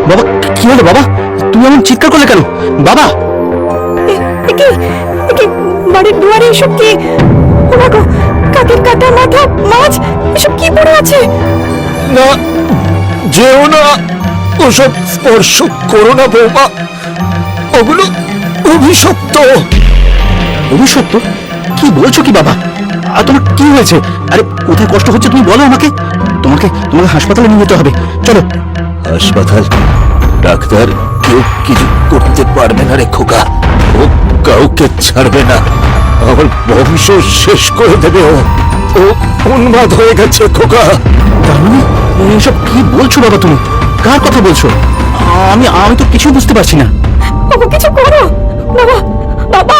বাবা, কি হলো বাবা? তুমি এমন চিৎকার করলে কেন বাবা? বাড়ির দুয়ারে এসব কি? ওগো, কাকের কাটা মাথা, মাছ, এসব কি পড়ে আছে? না, যেও না, ওসব স্পর্শ করো না বৌমা, ওগুলো অভিশপ্ত। অভিশপ্ত? কি বলছো কি বাবা? আর তোমার কি হয়েছে? আরে কোথায় কষ্ট হচ্ছে তুমি বলো আমাকে। তোমাকে তোমাকে হাসপাতালে নিয়ে যেতে হবে, চলো। হাসপাতাল? ডাক্তার কেউ কিছু করতে পারবে না রে খোকা, ও কাউকে ছাড়বে না, আমার বংশ শেষ করে দেবে। ও উন্মাদ হয়ে গেছে খোকা। তার মানে এসব কি বলছো বাবা? তুমি কার কথা বলছো? আমি আমি তো কিছু বুঝতে পারছি না। ওগো, কিছু করো বাবা, বাবা।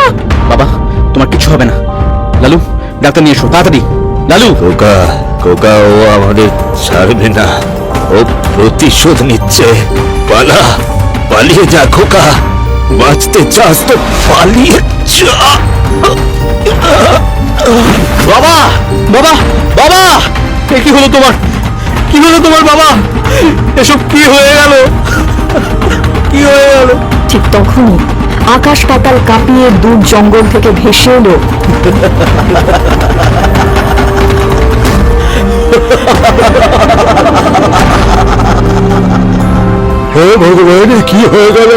বাবা, তোমার কিছু হবে না। লালু, ডাক্তার নিয়ে এসো তাড়াতাড়ি। লালু। খোকা, খোকা, ও আমাদের ছাড়বে না, ও প্রতিশোধ নিচ্ছে। পালা, পালিয়ে যা খোকা, বাঁচতে চাস তো পালিয়ে যা। বাবা, বাবা, বাবা, এ কি হলো তোমার? কি হলো তোমার বাবা? এসব কি হয়ে গেল? কি হয়ে গেল? ঠিক তখনই আকাশ পাতাল কাঁপিয়ে দূর জঙ্গল থেকে ভেসে এলো হে ভগবান, কি হয়ে গেল?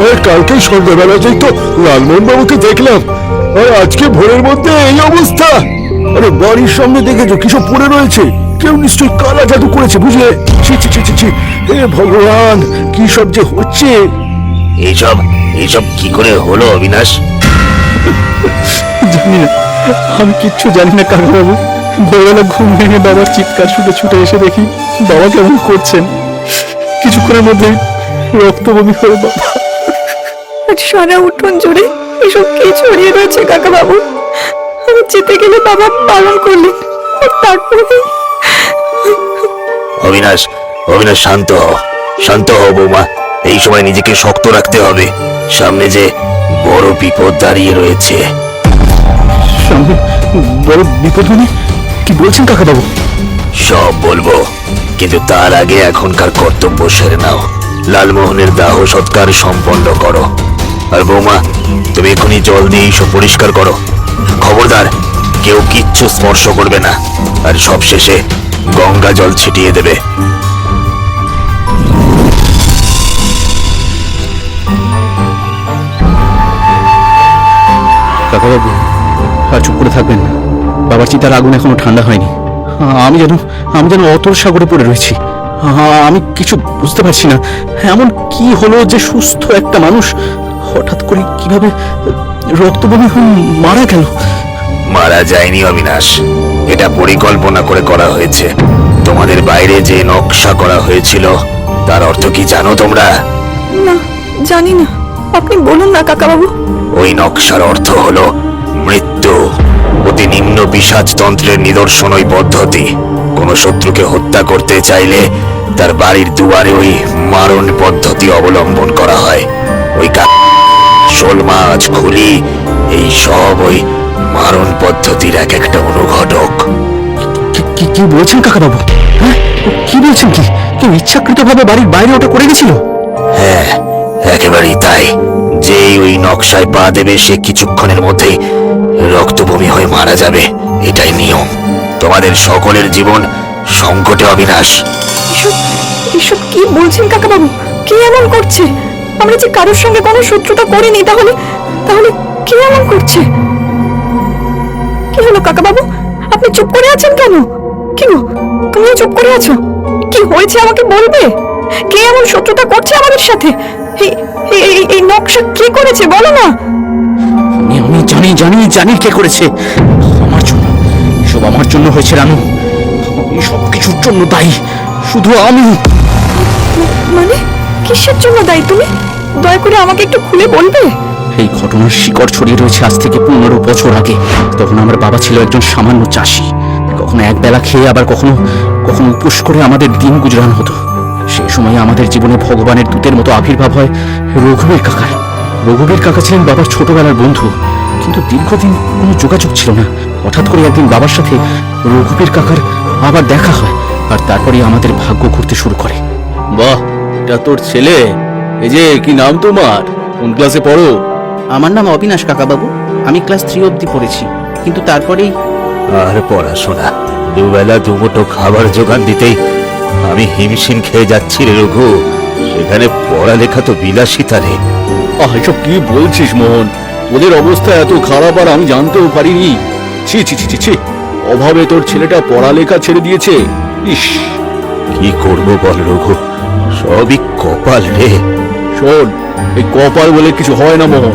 ওই কালকে সন্ধ্যাবেলাতেই তো লালমোহন বাবুকে দেখলাম, আর আজকে ভোরের মধ্যে এই অবস্থা। আরে বাড়ির সামনে দেখেছো কিসব পড়ে রয়েছে? কেউ নিশ্চয়ই কালা জাদু করেছে, বুঝলে? ছি ছি ছি ছি ছি, হে ভগবান, কি সব যে হচ্ছে! এইসব এইসব কি করে হলো অবিনাশ? জানি না, আমি কিচ্ছু জানি না কাকাবাবু। ভোরবেলা ঘুম ভেঙে বাবার চিৎকার শুনে ছুটে এসে দেখি বাবা কেমন করছেন। কিছুক্ষণের মধ্যেই রক্ত বমি হয়ে বাবা। আজ সারা উঠোন জুড়ে এসব কি ছড়িয়ে রয়েছে কাকা বাবু? আমি যেতে গেলে বাবা পালন করলেন, আর তারপরে অবিনাশ, অবিনাশ, শান্ত হও, শান্ত হও বৌমা। এই সময় নিজেকে শক্ত রাখতে হবে, সামনে যে বড় বিপদ দাঁড়িয়ে রয়েছে। সামনে বড় বিপদ মানে? কি বলছেন কাকাবাবু? সব বলবো, কিন্তু তার আগে এখনকার কর্তব্য সেরে নাও। লালমোহনের দাহ সৎকার সম্পন্ন করো। আর বৌমা, তুমি এখনই জল দিয়ে এইসব পরিষ্কার করো। খবরদার, কেউ কিচ্ছু স্পর্শ করবে না, আর সব শেষে গঙ্গা জল ছিটিয়ে দেবে। কাকাবাবু, আর চুপ করে থাকবেন না। বাবার চিতার আগুন এখনো ঠান্ডা হয়নি। আমি যেন অতল সাগরে পড়ে রয়েছি। আমি কিছু বুঝতে পারছি না, এমন কি হলো যে সুস্থ একটা মানুষ হঠাৎ করে কিভাবে রক্তবমি হয়ে মারা গেল? মারা যায়নি অবিনাশ, এটা পরিকল্পনা করে করা হয়েছে। তোমাদের বাইরে যে নকশা করা হয়েছিল তার অর্থ কি জানো তোমরা? না, জানি না, আপনি বলুন না কাকা বাবু। ওই নকশার অর্থ হলো মৃত্যু। অতি নিম্ন পিশাচতন্ত্রের নিদর্শন ওই পদ্ধতি। কোন শত্রুকে হত্যা করতে চাইলে তার বাড়ির দুয়ারে ওই মারণ পদ্ধতি অবলম্বন করা হয়। ওই শোল মাছ, খুলি, এই সব ওই মারণ পদ্ধতির এক একটা অনুঘটক। কি বলছেন কাকাবাবু? হ্যাঁ, কি বলছেন? কি কেউ ইচ্ছাকৃতভাবে বাড়ির বাইরে ওটা করে গেছিল? হ্যাঁ, একেবারেই তাই। যেই ওই নকশায় পা দেবে সে কিছুক্ষণের মধ্যেই রক্তবমি হয়ে মারা যাবে, এটাই নিয়ম। তোমাদের সকলের জীবন সংকটে অবিনাশ। এসব এসব কি বলছেন কাকা বাবু? কে এমন করছে? আমরা যে কারোর সঙ্গে কোনো শত্রুতা করিনি, তাহলে তাহলে কে এমন করছে? কি হলো কাকা বাবু, আপনি চুপ করে আছেন কেন? কি গো, তুমিও চুপ করে আছো? কি হয়েছে আমাকে বলবে? কে এমন শত্রুতা করছে আমাদের সাথে? এই নকশা কে করেছে বলো না? আমি জানি জানি জানি কে করেছে। আমার জন্য, সব আমার জন্য হয়েছে রানু। আমি সব কিছুর জন্য দায়ী, শুধু আমি। মানে কিসের জন্য দায়ী তুমি? দয়া করে আমাকে একটু খুলে বলবে? এই ঘটনার শিকড় ছড়িয়ে রয়েছে আজ থেকে 15 বছর আগে। তখন আমার বাবা ছিল একজন সামান্য চাষি। কখনো একবেলা খেয়ে আবার কখনো কখনো উপোস করে আমাদের দিন গুজরান হতো। সেই সময় আমাদের জীবনে ভগবানের দূতের মতো আবির্ভাব হয় রঘুবীর কাকার। রঘুবীর কাকা ছিলেন বাবার ছোটবেলার বন্ধু, কিন্তু দীর্ঘদিন কোনো যোগাযোগ ছিল না। হঠাৎ করে একদিন বাবার সাথে রঘুবীর কাকার আবার দেখা হয়, আর তারপরে আমাদের ভাগ্য ঘুরতে শুরু করে। বাহ, এটা তোর ছেলে? এই যে, কি নাম তোমার? কোন ক্লাসে পড়ো? আমার নাম অবিনাশ কাকাবাবু। আমি ক্লাস 3 অবধি পড়েছি, কিন্তু তারপরেই আর পড়াশোনা, দুবেলা দুমুঠো খাবার জোগান দিতেই আমি হিমশিম খেয়ে যাচ্ছি রে রঘু। সেখানে পড়ালেখা তো বিলাসিতা রে। এসব কি বলছিস মোহন? ওদের অবস্থা এত খারাপ আর আমি জানতেও পারিনি। ছি ছি ছি ছি ছি, অভাবে তোর ছেলেটা পড়ালেখা ছেড়ে দিয়েছে। ইস, কি করব বল রঘু, সবই কপাল রে। শোন, এই কপাল বলে কিছু হয় না মোহন,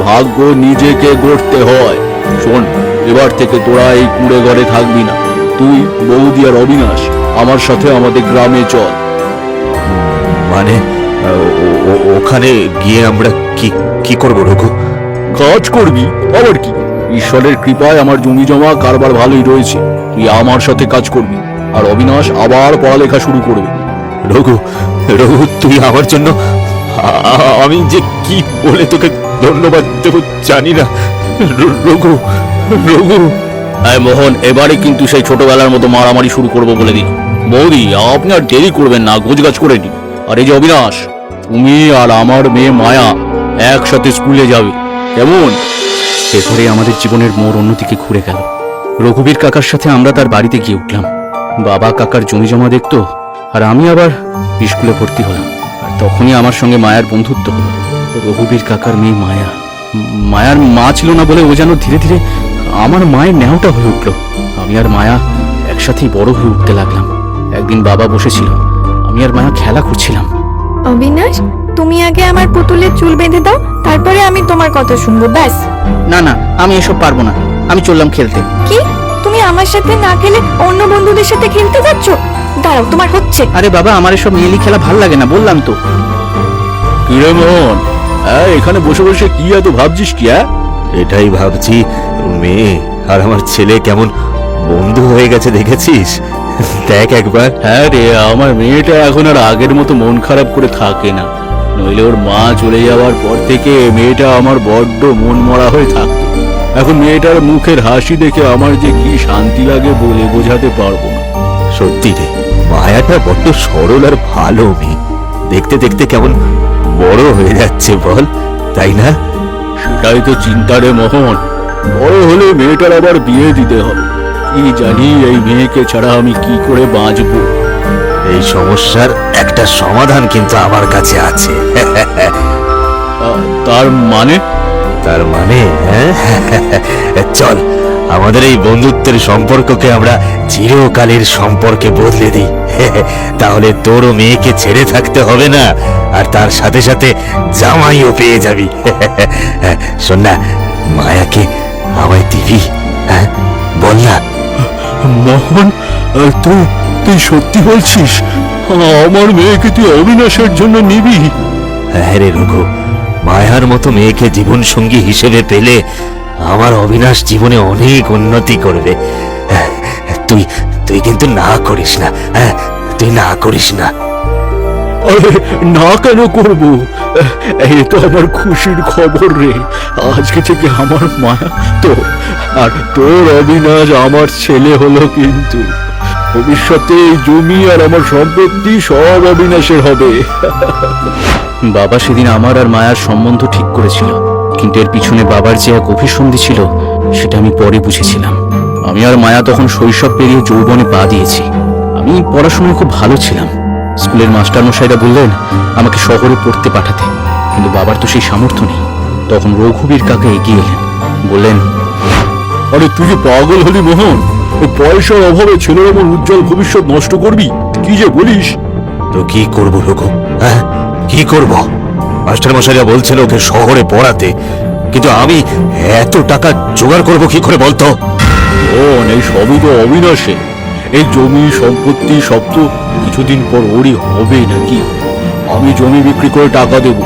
ভাগ্য নিজেকে গড়তে হয়। শোন, এবার থেকে তোরা এই কুঁড়ে ঘরে থাকবি না। তুই, বৌদি আর অবিনাশ আমার সাথে আমাদের গ্রামে চল। মানে ওখানে গিয়ে আমরা কি কি করব রঘু? কাজ করবি আবার কি? ঈশ্বরের কৃপায় আমার জমি জমা কারবার ভালোই রয়েছে। তুই আমার সাথে কাজ করবি, আর অবিনাশ আবার পড়ালেখা শুরু করবে। রঘু, রঘু তুই আমার জন্য, আমি যে কি বলে তোকে ধন্যবাদ দেব জানি না। রঘু, রঘু। মোহন, এবারে কিন্তু সেই ছোটবেলার মতো মারামারি শুরু করবো বলে দিন। বৌদি, আপনি আর দেরি করবেন না, গোছগাছ করে নিন। আর এই যে অবিনাশ, তুমি আর আমার মেয়ে মায়া একসাথে স্কুলে যাবে, কেমন? এরপরে আমাদের জীবনের মোড় অন্যদিকে ঘুরে গেল। রঘুবীর কাকার সাথে আমরা তার বাড়িতে গিয়ে উঠলাম। বাবা কাকার জমি জমা দেখতো, আর আমি আবার স্কুলে ভর্তি হলাম। আর তখনই আমার সঙ্গে মায়ার বন্ধুত্ব হলো। রঘুবীর কাকার মেয়ে মায়া, মায়ার মা ছিল না বলে ও যেন ধীরে ধীরে আমার মায়ের ন্যাওটা হয়ে উঠল। আমি আর মায়া একসাথেই বড় হয়ে উঠতে লাগলাম। একদিন বাবা বসেছিল, আমি আর মায়া খেলা করছিলাম। অবিনাশ, তুমি আগে আমার পুতুলের চুল বেঁধে দাও, তারপরে আমি তোমার কথা শুনবো, ব্যাস। না না, আমি এসব পারবো না, আমি চললাম খেলতে। কি, তুমি আমার সাথে না খেলে অন্য বন্ধুদের সাথে খেলতে যাচ্ছ? দাঁড়াও, তোমার হচ্ছে। আরে বাবা, আমার এসব মেয়েলি খেলা ভাল লাগে না, বললাম তো। কিরে মোহন, এখানে বসে বসে কি এত ভাবছিস কি? এটাই ভাবছি, মেয়ে আর আমার ছেলে কেমন বন্ধু হয়ে গেছে দেখেছিস? দেখ একবার। হ্যাঁ রে, আমার মেয়েটা এখন আর আগের মতো মন খারাপ করে থাকে না। নইলে ওর মা চলে যাওয়ার পর থেকে মেয়েটা আমার বড্ড মন মরা হয়ে থাকতো। এখন মেয়েটার মুখের হাসি দেখে আমার যে কি শান্তি লাগে বলে বোঝাতে পারবো না। সত্যি রে, মায়াটা বড্ড সরল আর ভালো মেয়ে। দেখতে দেখতে কেমন বড় হয়ে যাচ্ছে বল, তাই না? সেটাই তো চিন্তা রে মোহন, বড় হলে মেয়েটার আবার বিয়ে দিতে হবে। কি জানি এই মেয়েকে ছাড়া আমি কি করে বাঁচবো। এই সমস্যার একটা সমাধান কিন্তু আমার কাছে আছে। তার মানে? তার মানে চল, আমাদের এই বন্ধুত্বের সম্পর্ককে আমরা চিরকালের সম্পর্কে বদলে দিই। তাহলে তোরও মেয়েকে ছেড়ে থাকতে হবে না, আর তার সাথে সাথে জামাইও পেয়ে যাবি। শোন না, মায়াকে আমায় দিবি? হ্যাঁ, বল না। মোহন, তুই তুই সত্যি বলছিস? আমার মেয়েকে তুই অবিনাশের জন্য নিবি? হ্যাঁ রে রঘু, মায়ার মতো মেয়েকে জীবন সঙ্গী হিসেবে পেলে আমার অবিনাশ জীবনে অনেক উন্নতি করবে। তুই তুই কিন্তু না করিস না, হ্যাঁ, তুই না করিস না। আরে না কেন করব? এই তো আমার খুশির খবর রে। আজকে থেকে আমার মায়া তোর, আর তোর অবিনাশ আমার ছেলে হলো। কিন্তু ভবিষ্যতে এই জমি আর আমার সম্পত্তি সব অবিনাশের হবে। বাবা সেদিন আমার আর মায়ার সম্বন্ধ ঠিক করেছিল, কিন্তু এর পিছনে বাবার যে এক অভিসন্ধি ছিল সেটা আমি পরে বুঝেছিলাম। আমি আর মায়া তখন শৈশব পেরিয়ে যৌবনে পা দিয়েছি। আমি পড়াশোনায় খুব ভালো ছিলাম। স্কুলের মাস্টারমশাইরা বললেন আমাকে শহরে পড়তে পাঠাতে, কিন্তু বাবার তো সেই সামর্থ্য নেই। তখন রঘুবীর কাকা এগিয়ে এলেন, বললেন, আরে তুই যে পাগল হলি মোহন, ওই পয়সার অভাবে ছেলের আমার উজ্জ্বল ভবিষ্যৎ নষ্ট করবি? কি যে বলিস! তো কি করব রঘু, হ্যাঁ, কি করব? মাস্টার মশাইরা বলছিল ওকে শহরে পড়াতে, কিন্তু আমি এত টাকা জোগাড় করব কি করে বলতো? ও, এই সবই তো অবিনাশে। এই জমি সম্পত্তি সব তো কিছুদিন পর ওরই হবে নাকি? আমি জমি বিক্রি করে টাকা দেব,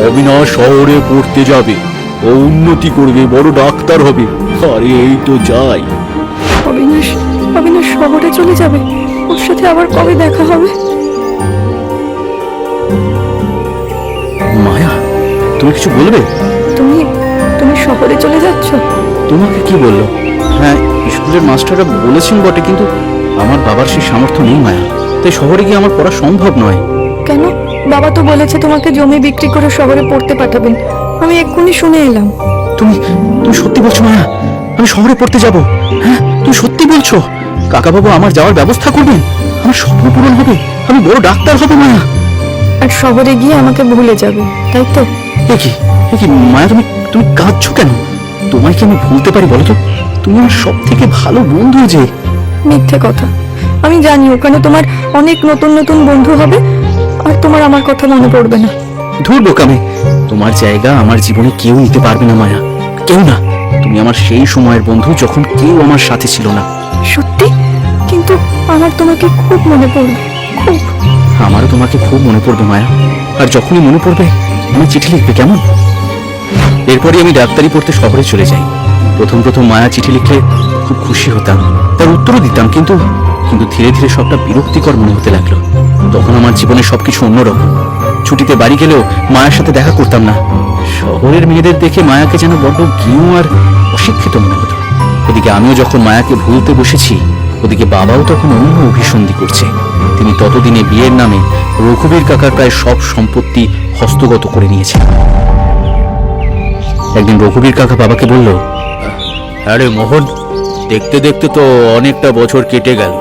অবিনাশ শহরে পড়তে যাবে, ও উন্নতি করবে, বড় ডাক্তার হবে। আরে এই তো যাই। অবিনাশ, অবিনাশ শহরে চলে যাবে? ওর সাথে আবার কবে দেখা হবে? মায়া, তুমি কিছু বলবে? তুমি তুমি শহরে চলে যাচ্ছ? তোমাকে কি বললো? হ্যাঁ, স্কুলের মাস্টাররা বলেছেন বটে, কিন্তু আমার বাবার সেই সামর্থ্য নেই মায়া, তাই শহরে গিয়ে আমার পড়া সম্ভব নয়। কেন? বাবা তো বলেছে তোমাকে জমি বিক্রি করে শহরে পড়তে পাঠাবেন। আমি এক্ষুনি শুনে এলাম। তুমি তুমি সত্যি বলছো মায়া? আমি শহরে পড়তে যাব? হ্যাঁ, তুমি সত্যি বলছো? কাকাবাবু আমার যাওয়ার ব্যবস্থা করবেন, আমার স্বপ্ন পূরণ হবে, আমি বড় ডাক্তার হব মায়া। আর শহরে গিয়ে আমাকে ভুলে যাবে, তাই তো? এ কি মায়া, তুমি তুমি কাঁদছো কেন? তোমায় কি আমি ভুলতে পারি বলো তো? তুমি আমার সব থেকে ভালো বন্ধু যে। মিথ্যে কথা। আমি জানি ওখানে তোমার অনেক নতুন নতুন বন্ধু হবে, আর তোমার আমার কথা মনে পড়বে না। ধুর বোকামে, তোমার জায়গা আমার জীবনে কেউ নিতে পারবে না মায়া, কেউ না। তুমি আমার সেই সময়ের বন্ধু যখন কেউ আমার সাথে ছিল না। সত্যি? কিন্তু আমার তোমাকে খুব মনে পড়বে, খুব। আমারও তোমাকে খুব মনে পড়বে মায়া, আর যখনই মনে পড়বে আমি চিঠি লিখবে, কেমন? এরপরই আমি ডাক্তারি পড়তে শহরে চলে যাই। প্রথম প্রথম মায়া চিঠি লিখলে খুব খুশি হতাম, তার উত্তরও দিতাম, কিন্তু কিন্তু ধীরে ধীরে সবটা বিরক্তিকর মনে হতে লাগলো। তখন আমার জীবনে সবকিছু অন্যরকম। ছুটিতে বাড়ি গেলেও মায়ের সাথে দেখা করতাম না। শহরের মেয়েদের দেখে মায়াকে যেন বড্ড গিয়ে আর অশিক্ষিত মনে হতো। ওদিকে আমিও যখন মায়াকে ভুলতে বসেছি, ওদিকে বাবাও তখন অন্য অভিসন্ধি করছে। তিনি ততদিনে বিয়ের নামে রঘুবীর কাকার প্রায় সব সম্পত্তি হস্তগত করে নিয়েছে। একদিন রঘুবীর কাকা বাবাকে বলল, আরে মোহন, দেখতে দেখতে তো অনেকটা বছর কেটে গেল,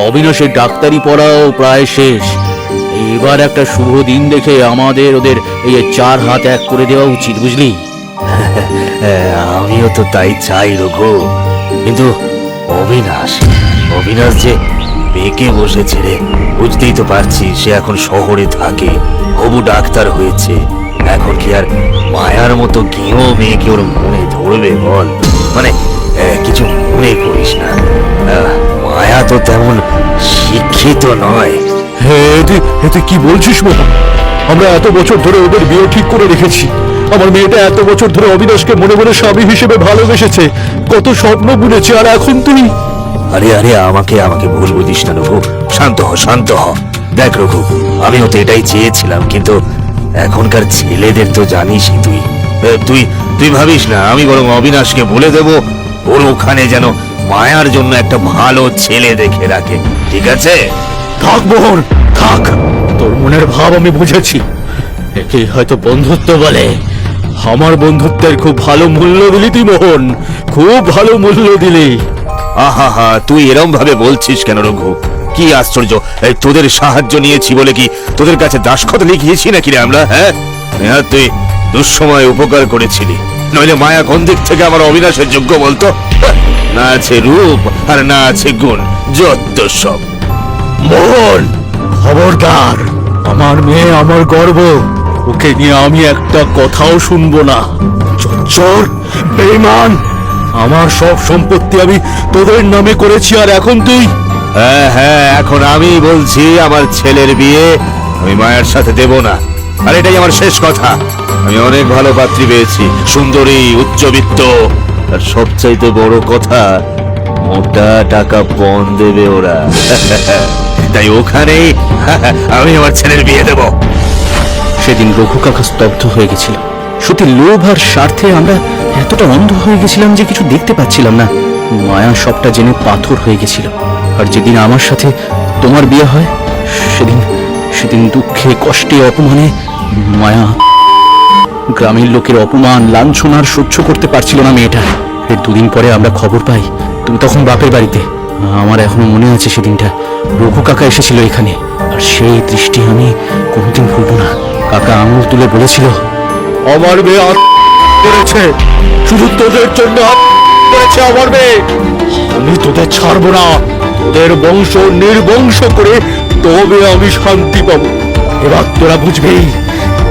অবিনাশের ডাক্তারি পড়াও প্রায় শেষ। এবার একটা শুভ দিন দেখে আমাদের ওদের এই 4 হাত এক করে দেওয়া উচিত, বুঝলি? আমিও তো তাই চাই রঘু, কিন্তু অবিনাশ অবিনাশ যে বেঁকে বসেছে রে। বুঝতেই তো পারছি, সে এখন শহরে থাকে, হবু ডাক্তার হয়েছে। এখন কি আর মায়ার মতো কেউ মেয়েকে ওর মনে ধরবে বল? মানে কিছু মনে করিস না, মায়া তো তেমন শিক্ষিত নয়। তুই কি বলছিস মোহন? আমরা এত বছর ধরে ওদের বিয়ে ঠিক করে রেখেছি। আমার মেয়েটা এত বছর ধরে অবিনাশকে মনে মনে স্বামী হিসেবে ভালোবেসেছে, কত স্বপ্ন বুনেছে, আর এখন তুই? আরে আরে আমাকে আমাকে ভুল বুঝিস না রঘু, শান্ত হ শান্ত হ। দেখ রঘু, আমিও তো এটাই চেয়েছিলাম, কিন্তু এখনকার ছেলেদের তো জানিসই তুই। তুই তুই ভাবিস না, আমি বরং অবিনাশকে বলে দেব ওর ওখানে যেন মায়ার জন্য একটা ভালো ছেলে দেখে রাখে, ঠিক আছে? থাক মোহন, থাক। তোর মনের ভাব আমি বুঝেছি। একে হয়তো বন্ধুত্ব বলে। আমার বন্ধুত্বের খুব ভালো মূল্য দিলি তুই মোহন, খুব ভালো মূল্য দিলি। আহা হা, তুই এরম ভাবে বলছিস কেন রঘু? কি আশ্চর্য, এই তোদের সাহায্য নিয়েছি বলে কি তোদের কাছে দাসখত লিখিয়েছি নাকি রে আমরা? হ্যাঁ, নেহাত তুই দুঃসময় উপকার করেছিলি, নইলে মায়া কোন দিক থেকে আমার অবিনাশের যোগ্য বলতো? না আছে রূপ আর না আছে গুণ, যত সব। মোহন, খবরদার, আমার মেয়ে আমার গর্ব, ওকে নিয়ে আমি একটা কথাও শুনবো না। চোর, বেঈমান, আমার সব সম্পত্তি আমি তোদের নামে করেছি, আর এখন তুই? হ্যাঁ হ্যাঁ, এখন আমি বলছি আমার ছেলের বিয়ে আমি মায়ের সাথে দেব না, আর এটাই আমার শেষ কথা। আমি অনেক ভালো পাত্রী পেয়েছি, সুন্দরী, উচ্চবিত্ত, আর সবচাইতে বড় কথা, মোটা টাকা পণ দেবে ওরা। তাই ওখানেই আমি আমার ছেলের বিয়ে দেব। সেদিন রঘু কাকা স্তব্ধ হয়ে গেছিল। সত্যি লোভ আর স্বার্থে আমরা এতটা অন্ধ হয়ে গেছিলাম যে কিছু দেখতে পাচ্ছিলাম না। মায়া সবটা জেনে পাথর হয়ে গেছিল। আর যেদিন আমার সাথে তোমার বিয়ে হয়, সেদিন সেদিন দুঃখে, কষ্টে, অপমানে মায়া গ্রামের লোকের অপমান, লাঞ্ছনার সহ্য করতে পারছিল না মেয়েটা। এর 2 দিন পরে আমরা খবর পাই তুমি তখন বাপের বাড়িতে। আমার এখনো মনে আছে সেদিনটা। রঘু কাকা এসেছিল এখানে, আর সেই দৃষ্টি আমি কোনোদিন ভুলবো না। কাকা আঙুল তুলে বলেছিল, আমার মেয়ে করেছে, শুধু তোদের জন্য করেছে আমার মেয়ে। আমি তোদের ছাড়বো না, তোদের বংশ নির্বংশ করে তবে আমি শান্তি পাবো। এবার তোরা বুঝবি,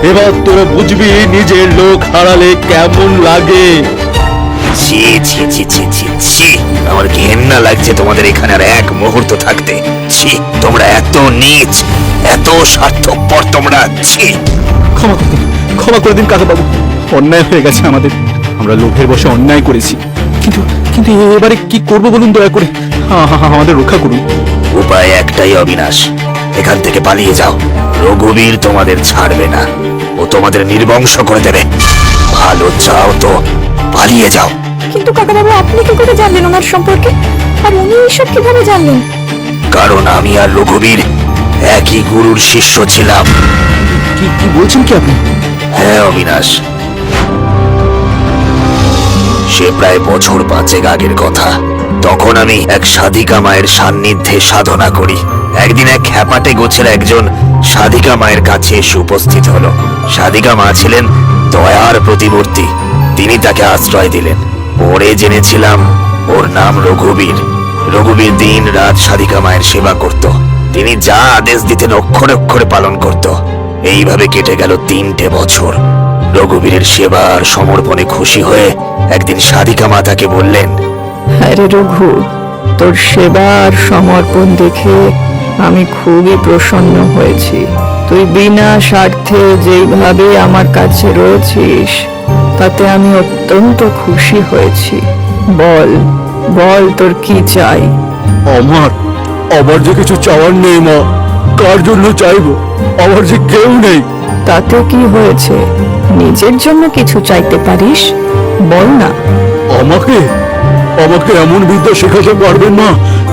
এবার তোরা বুঝবি নিজের লোক হারালে কেমন লাগে। ছি ছি ছি ছি ছি ছি, আমার ঘেন্না লাগছে তোমাদের এখানে আর এক মুহূর্ত থাকতে। ছি, তোমরা এত নীচ, এত স্বার্থপর তোমরা, ছি। ক্ষমা করে দিন কাকা বাবু, অন্যায় হয়ে গেছে আমাদের। আমরা লোভের বশে অন্যায় করেছি, কিন্তু কিন্তু এবারে কি করব বলুন, দয়া করে আমাদের রক্ষা করুন। উপায় একটাই অবিনাশ, এখান থেকে পালিয়ে যাও। রঘুবীর তোমাদের ছাড়বে না, ও তোমাদের নির্বংশ করে দেবে। ভালো চাও তো পালিয়ে যাও। কিন্তু কাকাবাবু, আপনি কি করে জানলেন ওনার সম্পর্কে? আর উনি এইসব কিভাবে জানলেন? কারণ আমি আর রঘুবীর একই গুরুর শিষ্য ছিলাম। কি কি বলছেন কি আপনি? হ্যাঁ অবিনাশ, সে প্রায় বছর 5 আগের কথা। তখন আমি এক সাধিকা মায়ের সান্নিধ্যে সাধনা করি। একদিন এক খ্যাপাটে গোছের একজন সাধিকা মায়ের কাছে এসে উপস্থিত হলো। সাধিকা মা ছিলেন দয়ার প্রতিমূর্তি। তিনি তাকে আশ্রয় দিলেন। পরে জেনেছিলাম ওর নাম রঘুবীর। রঘুবীর দিন রাত সাধিকা মায়ের সেবা করত। তিনি যা আদেশ দিতেন অক্ষরে অক্ষরে পালন করত। এইভাবে কেটে গেল 3টে বছর। রঘুবীরের সেবা আর সমর্পণে খুশি হয়ে একদিন সাধিকা মা তাকে বললেন, আরে রঘু, তোর সেবা আর সমর্পণ দেখে আমি খুবই প্রসন্ন হয়েছি। তুই বিনা স্বার্থে যেইভাবে আমার কাছে রয়েছিস তাতে আমি অত্যন্ত খুশি হয়েছি। বল বল, তোর কি চাই? আমার আমার যে কিছু চাওয়ার নেই মা। কার জন্য চাইবো? আমার যে কেউ নেই। তাতে কি হয়েছে? নিজের জন্য কিছু চাইতে পারিস, বল না। আমাকে আমাকে এমন বিদ্যা শেখাতে পারবেন না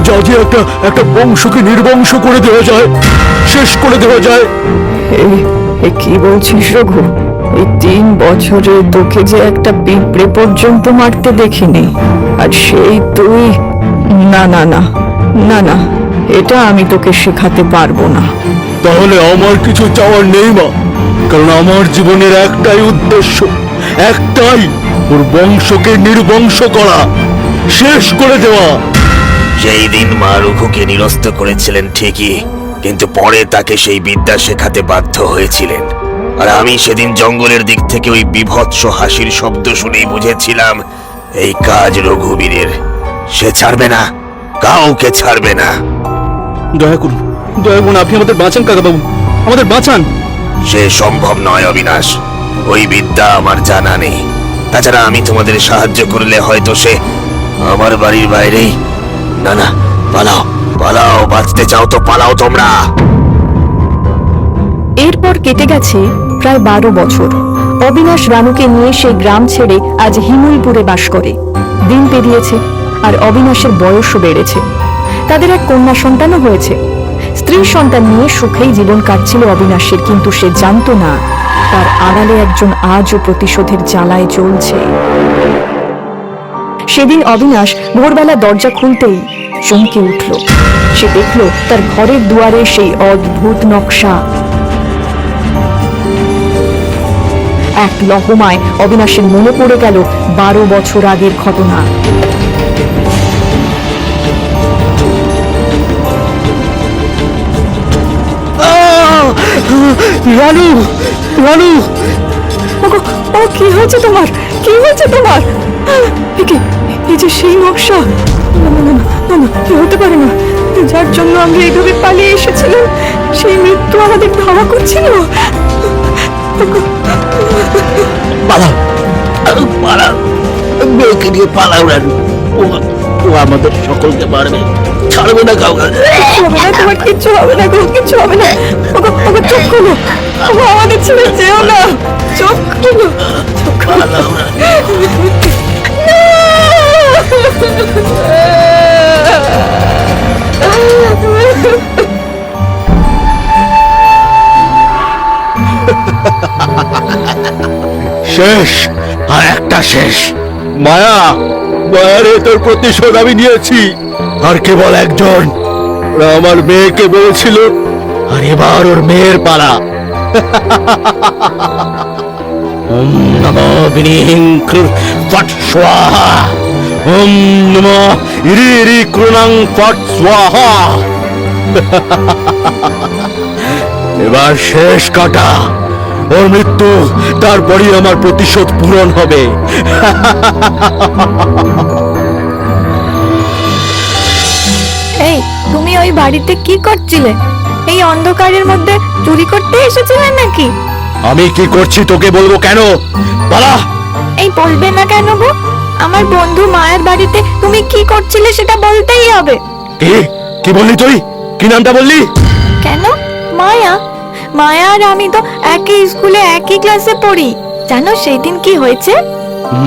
যা যে একটা বংশকে নির্বংশ করে দেওয়া যায়, শেষ করে দেওয়া যায়। এ কি বলছিস রঘু? এই 3 বছরে তোকে যে একটা পিঁপড়ে পর্যন্ত মারতে দেখিনি, আর সেই তুই? না না না না না, এটা আমি তোকে শেখাতে পারবো না। তাহলে আমার কিছু চাওয়ার নেই মা, কারণ আমার জীবনের একটাই উদ্দেশ্য, একটাই, ওর বংশকে নির্বংশ করা, শেষ করে দেওয়া। সেই দিন মা রঘুকে নিরস্ত করেছিলেন ঠিকই, কিন্তু পরে তাকে সেই বিদ্যা শেখাতে বাধ্য হয়েছিলেন। আর আমি সেদিন জঙ্গলের দিক থেকে ওই বিভৎস হাসির শব্দ শুনেই বুঝেছিলাম এই কাজ রঘুবীরের। সে ছাড়বে না, কাউকে ছাড়বে না। দয়া করুন, দয়া করুন, আপনি আমাদের বাঁচান কাকাবাবু, আমাদের বাঁচান। সে সম্ভব নয় অবিনাশ, ওই বিদ্যা আমার জানা নেই। তাছাড়া আমি তোমাদের সাহায্য করলে হয়তো সে আমার বাড়ির বাইরেই। না না, পালাও পালাও, বাঁচতে চাও তো পালাও তোমরা। এরপর কেটে গেছে প্রায় 12 বছর। অবিনাশ রানুকে নিয়ে সেই গ্রাম ছেড়ে আজ হিমুলপুরে বাস করে। দিন পেরিয়েছে আর অবিনাশের বয়সও বেড়েছে। তাদের এক কন্যা সন্তানও হয়েছে। স্ত্রী সন্তান নিয়ে সুখেই জীবন কাটছিল অবিনাশের, কিন্তু সে জানতো না তার আড়ালে একজন আজও প্রতিশোধের জ্বালায় জ্বলছে। সেদিন অবিনাশ ভোরবেলা দরজা খুলতেই চমকে উঠল। সে দেখল তার ঘরের দুয়ারে সেই অদ্ভুত নকশা। এক লহমায় অবিনাশের মনে পড়ে গেল 12 বছর আগের ঘটনা। রানু, রানু, ও কি হয়েছে তোমার? কি হয়েছে তোমার? এই যে সেই নকশা। না না না না না, কি হতে পারে না। যার জন্য আমরা এইভাবে পালিয়ে এসেছিলাম সেই মৃত্যু আমাদের ধাওয়া করছিল। পালাও, পালাও, মেয়েকে নিয়ে পালাও রানু। ও আমাদের সকলকে মারবে, ছাড়বে না কাউকে। হবে না, তোমার কিচ্ছু হবে না গো, কিচ্ছু হবে না। ওগো ওগো, চোখ খুলো, ওগো আমাদের ছেড়ে যেও না, চোখ খুলো, চোখ খুলো। শেষ, আর একটা শেষ। মায়া, মায়ারে তোর প্রতিশোধ আমি নিয়েছি। আর কেবল একজন, ওরা আমার মেয়েকে বলেছিল, আর এবার ওর মেয়ের পালা। ওম নমো বিনিহিং ক্রুর ফট স্বাহা। ওম নমো ইরি ইরি ক্রুনাং ফট স্বাহা। এবার শেষ কাটা, ওর মৃত্যু, তারপরই আমার প্রতিশোধ পূরণ হবে। এই, তুমি ওই বাড়িতে কি করছিলে? এই অন্ধকারের মধ্যে চুরি করতে এসেছিলে নাকি? আমি কি করছি তোকে বলবো কেন? পালা। এই বলবে না কেন গো? আমার বন্ধু মায়ের বাড়িতে তুমি কি করছিলে সেটা বলতেই হবে। কি কি বললি তুই? কি নামটা বললি? কেন? মায়া? মায়া আর আমি তো একই স্কুলে একই ক্লাসে পড়ি। জানো সেই দিন কি হয়েছে?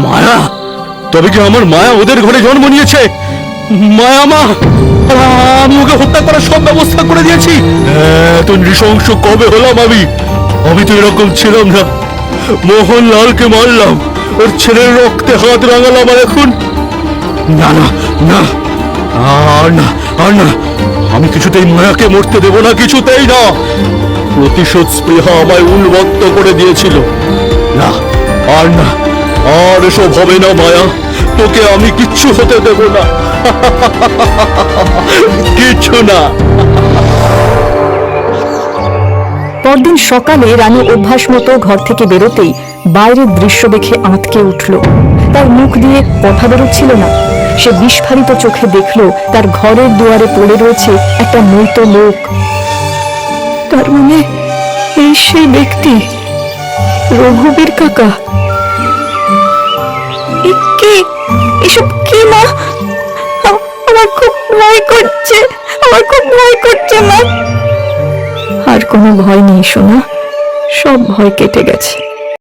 মায়া? তবে কি আমার মায়া ওদের ঘরে জন্ম নিয়েছে? মায়া মা, আমি ওকে হত্যা করার সব ব্যবস্থা করে দিয়েছি। এত নৃশংস কবে হলাম আমি? আমি তো এরকম ছিলাম না। মোহনলালকে মারলাম, ওর ছেলের রক্তে হাত রাঙালাম, আর এখন না না না, আর না, আর না, আমি কিছুতেই মায়াকে মরতে দেব না, কিছুতেই না। প্রতিশোধ স্পৃহা আমায় উন্মত্ত করে দিয়েছিল। না, আর না, আর এসব হবে না মায়া, তোকে আমি কিচ্ছু হতে দেব না, কিচ্ছু না। পরদিন সকালে রানু অভ্যাস মতো ঘর থেকে বেরোতেই বাইরের দৃশ্য দেখে আঁতকে উঠল। তার মুখ দিয়ে কথা বেরোচ্ছিল না। সে বিস্ফারিত চোখে দেখল তার ঘরের দুয়ারে পড়ে রয়েছে একটা মৃত লোক। তার মানে এই সেই ব্যক্তি, রঘুবীর কাকা। এসব কি মা? আমার খুব ভয় করছে, আমার খুব ভয় করছে মা। আর কোনো ভয় নেই সোনা, সব ভয় কেটে গেছে।